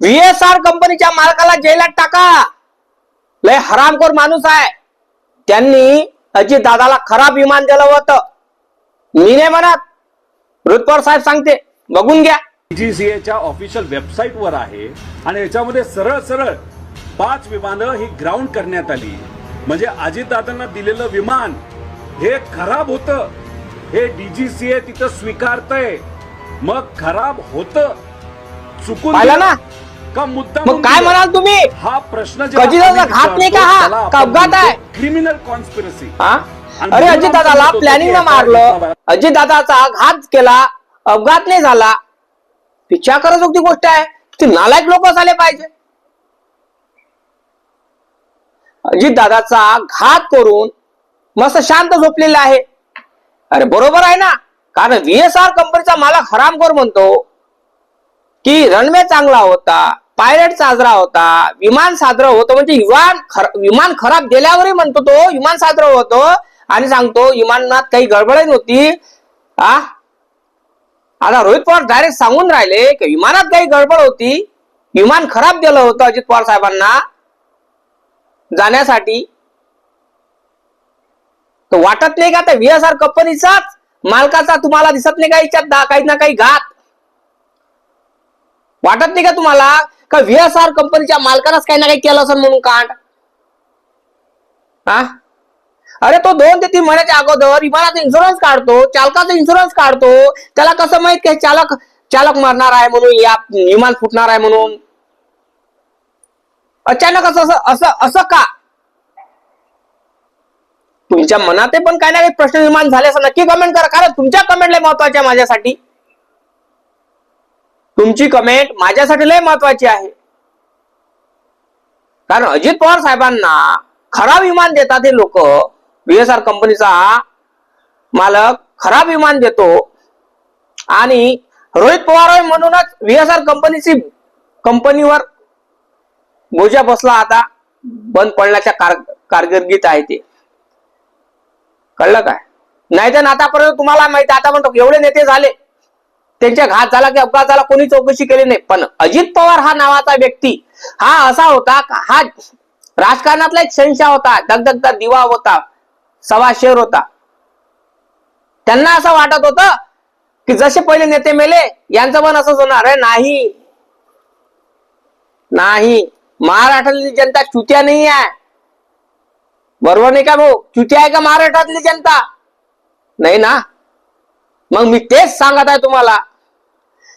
व्हीएसआर कंपनीच्या मालकाला जेलात टाका. लय हरामखोर माणूस आहे. त्यांनी अजित दादाला खराब विमान दिलं होतं. मी नाही म्हणत, रोहित पवार साहेब सांगते, बघून घ्या. डीजीसीएच्या ऑफिशियल वेबसाईट वर आहे आणि याच्यामध्ये सरळ सरळ 5 विमानं ही ग्राउंड करण्यात आली. म्हणजे अजितदादांना दिलेलं विमान हे खराब होतं, हे डीजीसीए तिथं स्वीकारतंय. मग खराब होतं चुकून पाहिलं ना? का मुद्दा? मग काय म्हणाल तुम्ही? हा प्रश्न कधी दादा घात नाही का? हा का अपघात आहे? Criminal conspiracy. अरे अजित दादाला प्लॅनिंग न मारलं, अजित दादाचा घात केला, अपघात नाही झाला. विचार करत गोष्ट आहे. ती नालायक लोक झाले पाहिजे. अजित दादाचा घात करून मस्त शांत झोपलेला आहे. अरे बरोबर आहे ना, कारण व्हीएसआर कंपनीचा मालक हरामखोर म्हणतो की रनवे चांगला होता, पायलट साजरा होता, विमान साजरं होतं. म्हणजे विमान खराब गेल्यावरही म्हणतो तो विमान साजरं होतं आणि सांगतो विमानात काही गडबड नव्हती. आता रोहित पवार डायरेक्ट सांगून राहिले की विमानात काही गडबड होती, विमान खराब दिलं होतं अजित पवार साहेबांना जाण्यासाठी. तर वाटत नाही का त्या व्हीएसआर कंपनीचाच मालकाचा तुम्हाला दिसत नाही का याच्यात काही ना काही घात? वाटत नाही का तुम्हाला का व्हीएसआर कंपनीच्या मालकालाच काही ना काही केलं असेल म्हणून कांड? अरे तो 2 ते 3 महिन्याच्या अगोदर विमानाचा इन्शुरन्स काढतो, चालकाचा इन्शुरन्स काढतो. त्याला कसं माहित की चालक मरणार आहे म्हणून, या विमान फुटणार आहे म्हणून? अचानक असं का? तुमच्या मनात पण काही ना काही प्रश्न निर्माण झाले असं नक्की कमेंट करा, कारण तुमच्या कमेंट लय महत्वाच्या आहे माझ्यासाठी. तुमची कमेंट माझ्यासाठी लय महत्वाची आहे. कारण अजित पवार साहेबांना खराब विमान देतात हे लोक. व्हीएसआर कंपनीचा मालक खराब विमान देतो आणि रोहित पवार म्हणूनच व्हीएसआर कंपनीवर बोजा बसला. आता बंद पडण्याच्या कारकिर्दीत आहे ते. कळलं काय? नाही तर आतापर्यंत तुम्हाला माहिती, आता म्हणतो एवढे नेते झाले, त्यांच्या घात झाला की अपघात झाला, कोणी चौकशी केली नाही. पण अजित पवार हा नावाचा व्यक्ती हा असा होता, हा राजकारणातला एक शहंशाह होता, दगदगता दिवा होता, सवा शेर होता. त्यांना असं वाटत होतं की जसे पहिले नेते मेले यांचं पण असंच होणार आहे. नाही, महाराष्ट्रातली जनता चुत्या नाही आहे. बरोबर नाही का भाऊ? चुत्या आहे का महाराष्ट्रातली जनता? नाही ना. मग मी तेच सांगत आहे तुम्हाला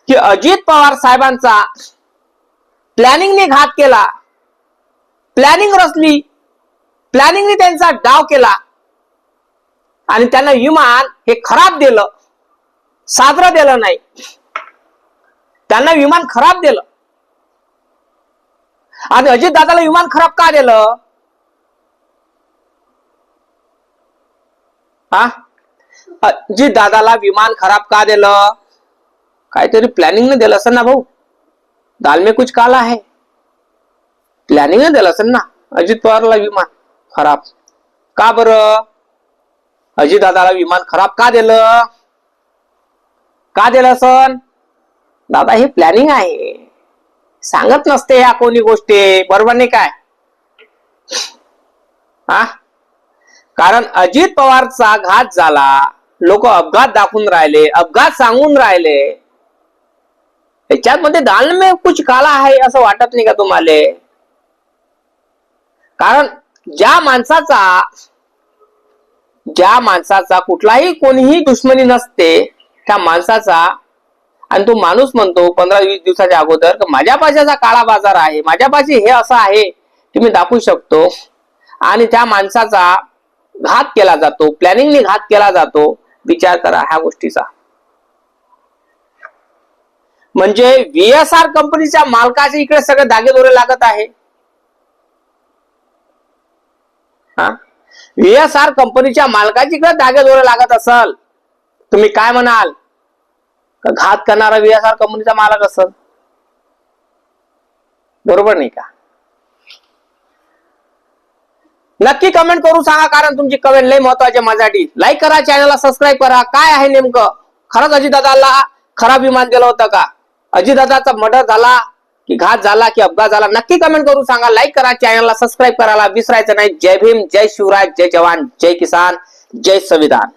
की अजित पवार साहेबांचा प्लॅनिंगने घात केला, प्लॅनिंग रचली, प्लॅनिंगने त्यांचा डाव केला आणि त्यांना विमान हे खराब दिलं, साजरं दिलं नाही. त्यांना विमान खराब दिलं. आणि अजित दादाला विमान खराब का दिलं? अजित दादाला विमान खराब का दिलं? काहीतरी प्लॅनिंग ने दिलं असेल ना भाऊ. दाल में कुछ काला है. प्लॅनिंग ने दिलं असेल ना अजित पवारला विमान खराब. का बरं? अजित दादाला विमान खराब का दिलं? का दिलं असन? दादा हे प्लॅनिंग आहे, सांगत नसते या कोणी गोष्टी. बरोबर नाही काय? कारण अजित पवारचा घात झाला, लोक अपघात दाखवून राहिले, अपघात सांगून राहिले. त्याच्यामध्ये दाल में कुछ काला आहे असं वाटत नाही का तुम्हाला? कारण ज्या माणसाचा कुठलाही कोणीही दुश्मनी नसते त्या माणसाचा, आणि तो माणूस म्हणतो 15-20 दिवसाच्या अगोदर माझ्या पैशाचा काळा बाजार आहे, माझ्यापाशी हे असं आहे की मी दाखवू शकतो, आणि त्या माणसाचा घात केला जातो, प्लॅनिंगने घात केला जातो. विचार करा ह्या गोष्टीचा. म्हणजे व्हीएसआर कंपनीच्या मालकाचे इकडे सगळे दागेदोरे लागत आहे. व्हीएसआर कंपनीच्या मालकाची इकडे दागेदोरे लागत असल, तुम्ही काय म्हणाल? घात करणारा व्हीएसआर कंपनीचा मालक असल. बरोबर नाही का? नक्की कमेंट करून सांगा, कारण तुमची कमेंट लय महत्वाची माझ्यासाठी. लाईक करा, चॅनलला सबस्क्राईब करा. काय आहे नेमकं? खरंच अजितदादाला खराब विमान दिलं होतं का? अजितदादाचा मर्डर झाला की घात झाला की अपघात झाला, नक्की कमेंट करून सांगा. लाईक करा, चॅनलला सबस्क्राईब करायला विसरायचं नाही. जय भीम, जय शिवराज, जय जवान, जय किसान, जय संविधान.